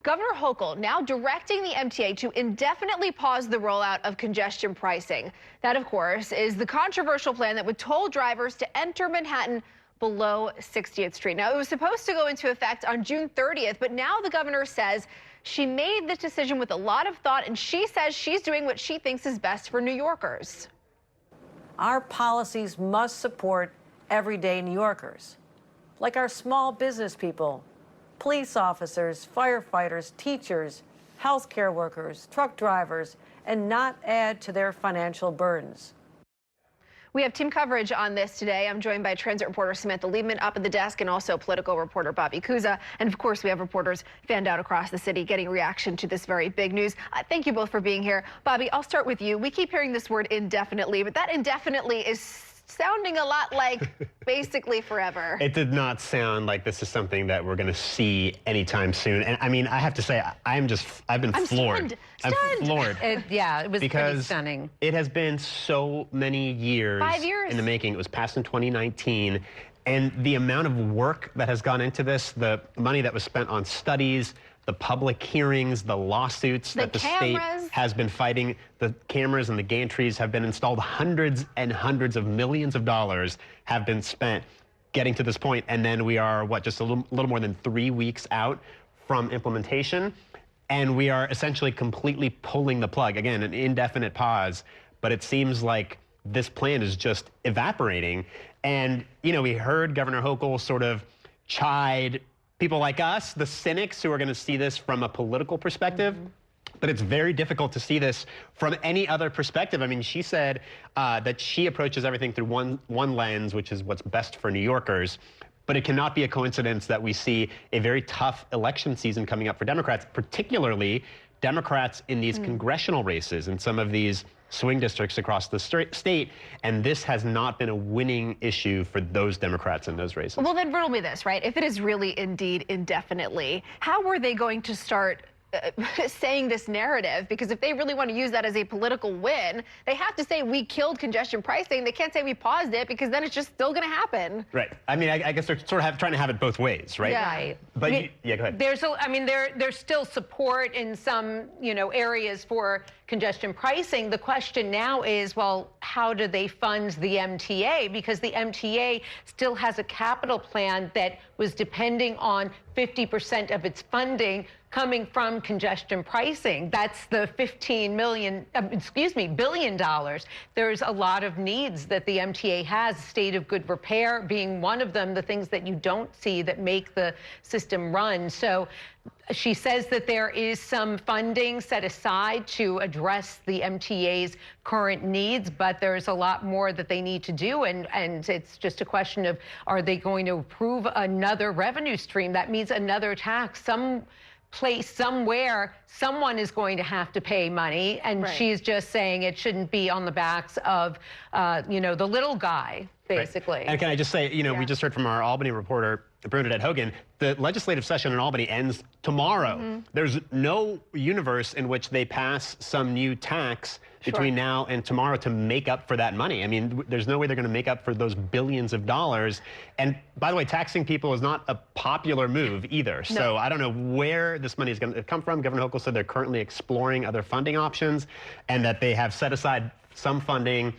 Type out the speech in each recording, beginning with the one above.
Governor Hochul now directing the MTA to indefinitely pause the rollout of congestion pricing. That, of course, is the controversial plan that would toll drivers to enter Manhattan below 60th Street. Now, it was supposed to go into effect on June 30th, but now the governor says she made this decision with a lot of thought, and she says she's doing what she thinks is best for New Yorkers. Our policies must support everyday New Yorkers, like our small business people, police officers, firefighters, teachers, healthcare workers, truck drivers, and not add to their financial burdens. We have team coverage on this today. I'm joined by transit reporter Samantha Liebman up at the desk and also political reporter Bobby Kuza. And of course, we have reporters fanned out across the city getting reaction to this very big news. Thank you both for being here. Bobby, I'll start with you. We keep hearing this word indefinitely, but that indefinitely is sounding a lot like basically forever. It did not sound like this is something that we're going to see anytime soon. And I mean, I have to say, I've been floored. Stunned. I'm floored. It was pretty stunning. It has been so many years, 5 years in the making. It was passed in 2019. And the amount of work that has gone into this, the money that was spent on studies, the public hearings, the lawsuits that the state has been fighting, the cameras and the gantries have been installed. Hundreds and hundreds of millions of dollars have been spent getting to this point. And then we are, what, just a little more than 3 weeks out from implementation. And we are essentially completely pulling the plug. Again, an indefinite pause. But it seems like this plan is just evaporating. And, you know, we heard Governor Hochul sort of chide people like us, the cynics who are going to see this from a political perspective. But it's very difficult to see this from any other perspective. I mean, she said that she approaches everything through one lens, which is what's best for New Yorkers. But it cannot be a coincidence that we see a very tough election season coming up for Democrats, particularly Democrats in these congressional races and some of these swing districts across the state, and this has not been a winning issue for those Democrats in those races. Well, then riddle me this, right? If it is really indeed indefinitely, how were they going to start saying this narrative? Because if they really want to use that as a political win, they have to say we killed congestion pricing. They can't say we paused it, because then it's just still going to happen. Right. I mean, I guess they're sort of trying to have it both ways, right? Yeah. Right. But yeah, go ahead. There's still support in some, areas for congestion pricing. The question now is, well, how do they fund the MTA? Because the MTA still has a capital plan that was depending on 50% of its funding coming from congestion pricing. That's the $15 billion. There's a lot of needs that the MTA has, state of good repair being one of them, the things that you don't see that make the system run. So she says that there is some funding set aside to address the MTA's current needs, but there's a lot more that they need to do, and it's just a question of, are they going to approve another revenue stream? That means another tax. Some place somewhere, someone is going to have to pay money, and she's just saying it shouldn't be on the backs of, the little guy, basically. Right. And can I just say, we just heard from our Albany reporter, Bernadette Hogan, the legislative session in Albany ends tomorrow. There's no universe in which they pass some new tax between now and tomorrow to make up for that money. I mean, there's no way they're going to make up for those billions of dollars. And by the way, taxing people is not a popular move either. No. So I don't know where this money is going to come from. Governor Hochul said they're currently exploring other funding options and that they have set aside some funding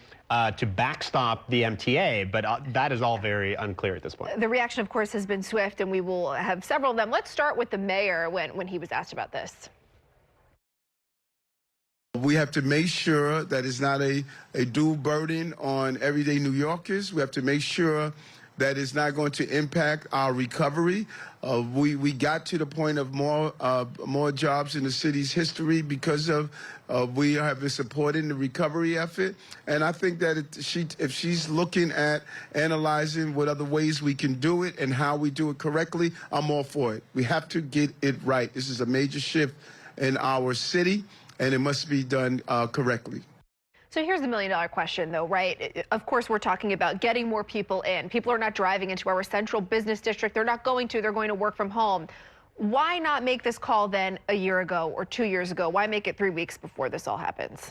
to backstop the MTA, but that is all very unclear at this point. The reaction, of course, has been swift, and we will have several of them. Let's start with the mayor when he was asked about this. We have to make sure that it's not a dual burden on everyday New Yorkers. We have to make sure that it's not going to impact our recovery. We got to the point of more jobs in the city's history because of we have been supporting the recovery effort. And I think that if she's looking at analyzing what other ways we can do it and how we do it correctly, I'm all for it. We have to get it right. This is a major shift in our city, and it must be done correctly. So here's the million-dollar question, though, right? Of course, we're talking about getting more people in. People are not driving into our central business district. They're not going to. They're going to work from home. Why not make this call then a year ago or 2 years ago? Why make it 3 weeks before this all happens?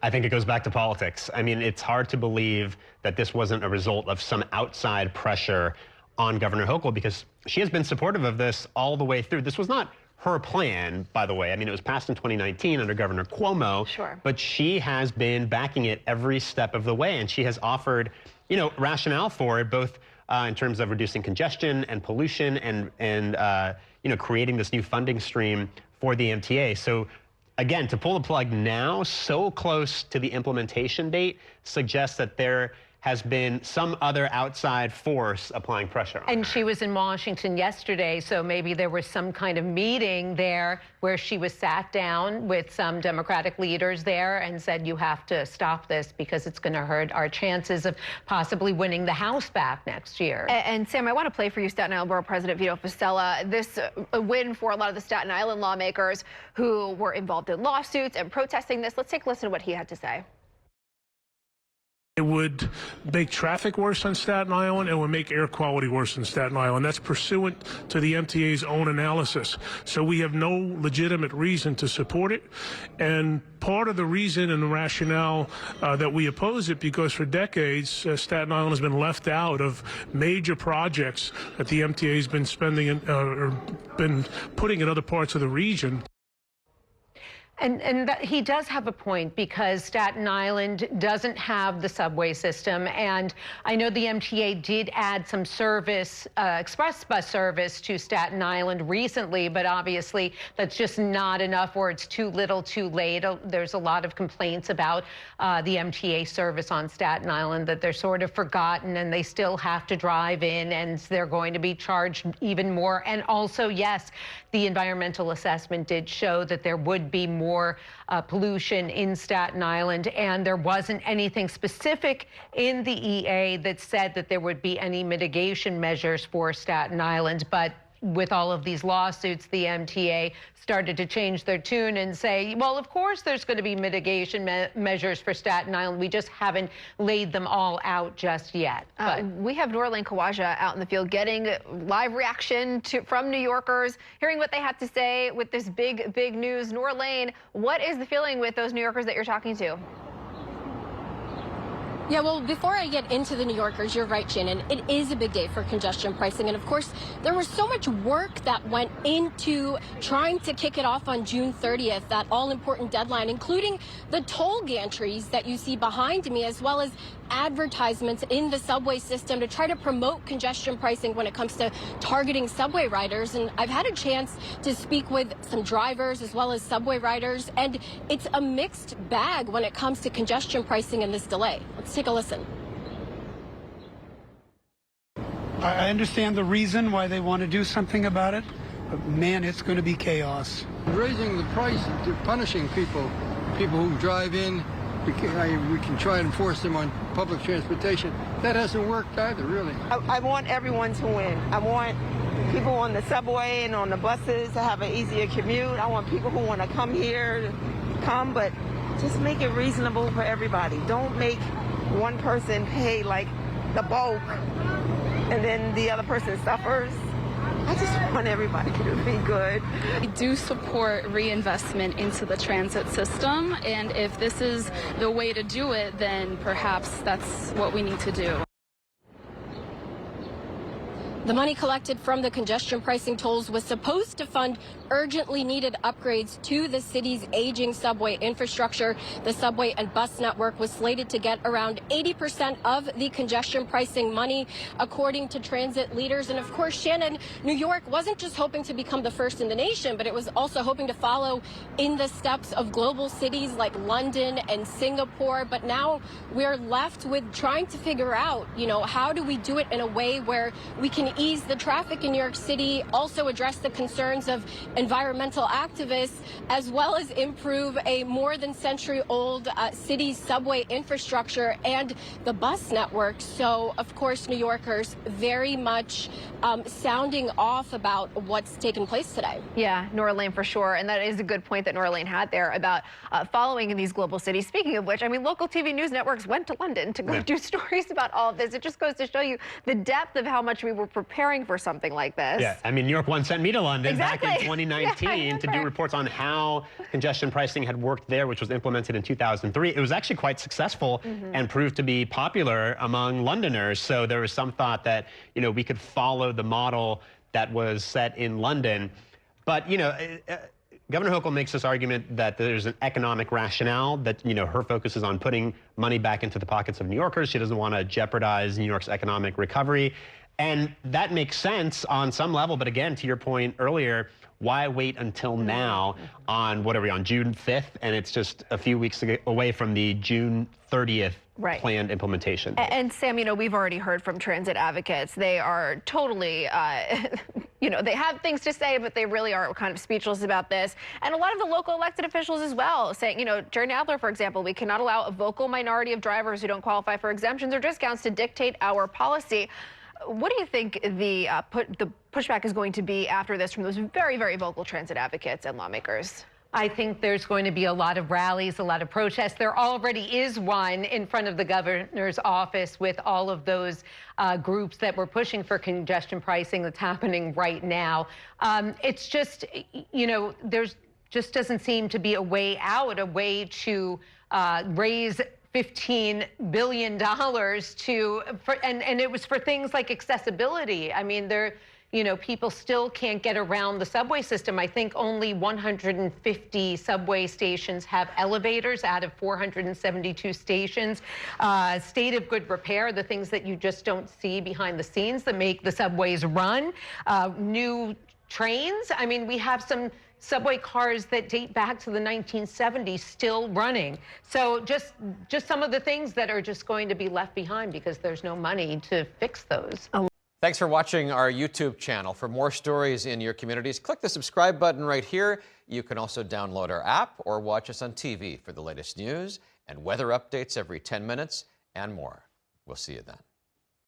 I think it goes back to politics. I mean, it's hard to believe that this wasn't a result of some outside pressure on Governor Hochul, because she has been supportive of this all the way through. This was not her plan, by the way. I mean, it was passed in 2019 under Governor Cuomo, sure, but she has been backing it every step of the way, and she has offered, you know, rationale for it, both in terms of reducing congestion and pollution and you know, creating this new funding stream for the MTA. So again, to pull the plug now, so close to the implementation date, suggests that there has been some other outside force applying pressure on her. And she was in Washington yesterday, so maybe there was some kind of meeting there where she was sat down with some Democratic leaders there and said, you have to stop this because it's going to hurt our chances of possibly winning the House back next year. And Sam, I want to play for you Staten Island Borough President Vito Fossella. This a win for a lot of the Staten Island lawmakers who were involved in lawsuits and protesting this. Let's take a listen to what he had to say. It would make traffic worse on Staten Island and would make air quality worse in Staten Island. That's pursuant to the MTA's own analysis. So we have no legitimate reason to support it. And part of the reason and the rationale that we oppose it, because for decades, Staten Island has been left out of major projects that the MTA has been spending or been putting in other parts of the region. And he does have a point, because Staten Island doesn't have the subway system. And I know the MTA did add some service, express bus service to Staten Island recently, but obviously that's just not enough, or it's too little too late. There's a lot of complaints about the MTA service on Staten Island, that they're sort of forgotten and they still have to drive in and they're going to be charged even more. And also, yes, the environmental assessment did show that there would be more pollution in Staten Island, and there wasn't anything specific in the EA that said that there would be any mitigation measures for Staten Island. But with all of these lawsuits, the MTA started to change their tune and say, well, of course there's going to be mitigation measures for Staten Island. We just haven't laid them all out just yet. We have Norlane Kawaja out in the field getting live reaction from New Yorkers, hearing what they have to say with this big news. Norlane, what is the feeling with those New Yorkers that you're talking to? Yeah, well, before I get into the New Yorkers, you're right, Shannon. It is a big day for congestion pricing. And of course, there was so much work that went into trying to kick it off on June 30th, that all-important deadline, including the toll gantries that you see behind me, as well as advertisements in the subway system to try to promote congestion pricing when it comes to targeting subway riders. And I've had a chance to speak with some drivers as well as subway riders, and it's a mixed bag when it comes to congestion pricing and this delay. Let's take a listen. I understand the reason why they want to do something about it, but man, it's going to be chaos. Raising the price, punishing people who drive in. We can try and enforce them on public transportation. That hasn't worked either, really. I want everyone to win. I want people on the subway and on the buses to have an easier commute. I want people who want to come here to come, but just make it reasonable for everybody. Don't make one person pay like the bulk and then the other person suffers. I just want everybody to be good. We do support reinvestment into the transit system, and if this is the way to do it, then perhaps that's what we need to do. The money collected from the congestion pricing tolls was supposed to fund urgently needed upgrades to the city's aging subway infrastructure. The subway and bus network was slated to get around 80% of the congestion pricing money, according to transit leaders. And of course, Shannon, New York wasn't just hoping to become the first in the nation, but it was also hoping to follow in the steps of global cities like London and Singapore. But now we're left with trying to figure out, how do we do it in a way where we can ease the traffic in New York City, also address the concerns of environmental activists, as well as improve a more than century-old city's subway infrastructure and the bus network. So, of course, New Yorkers very much sounding off about what's taken place today. Yeah, Norlane for sure. And that is a good point that Norlane had there about following in these global cities. Speaking of which, I mean, local TV news networks went to London to go do stories about all of this. It just goes to show you the depth of how much we were preparing for something like this. Yeah, I mean, New York One sent me to London back in 2019 to do reports on how congestion pricing had worked there, which was implemented in 2003. It was actually quite successful and proved to be popular among Londoners. So there was some thought that, we could follow the model that was set in London. But, you know, Governor Hochul makes this argument that there's an economic rationale, that, you know, her focus is on putting money back into the pockets of New Yorkers. She doesn't want to jeopardize New York's economic recovery. And that makes sense on some level. But again, to your point earlier, why wait until now on, what are we on, June 5th? And it's just a few weeks away from the June 30th planned implementation. And Sam, you know, we've already heard from transit advocates. They are totally, you know, they have things to say, but they really are kind of speechless about this. And a lot of the local elected officials as well saying, you know, Jerry Nadler, for example, we cannot allow a vocal minority of drivers who don't qualify for exemptions or discounts to dictate our policy. What do you think the pushback is going to be after this from those very, very vocal transit advocates and lawmakers? I think there's going to be a lot of rallies, a lot of protests. There already is one in front of the governor's office with all of those groups that were pushing for congestion pricing that's happening right now. It's just, you know, there's just doesn't seem to be a way out, a way to raise $15 billion and it was for things like accessibility. I mean, you know, people still can't get around the subway system. I think only 150 subway stations have elevators out of 472 stations. State of good repair, the things that you just don't see behind the scenes that make the subways run. New trains. I mean, we have some subway cars that date back to the 1970s still running. So just some of the things that are just going to be left behind because there's no money to fix those. Thanks for watching our YouTube channel. For more stories in your communities, click the subscribe button right here. You can also download our app or watch us on TV for the latest news and weather updates every 10 minutes and more. We'll see you then.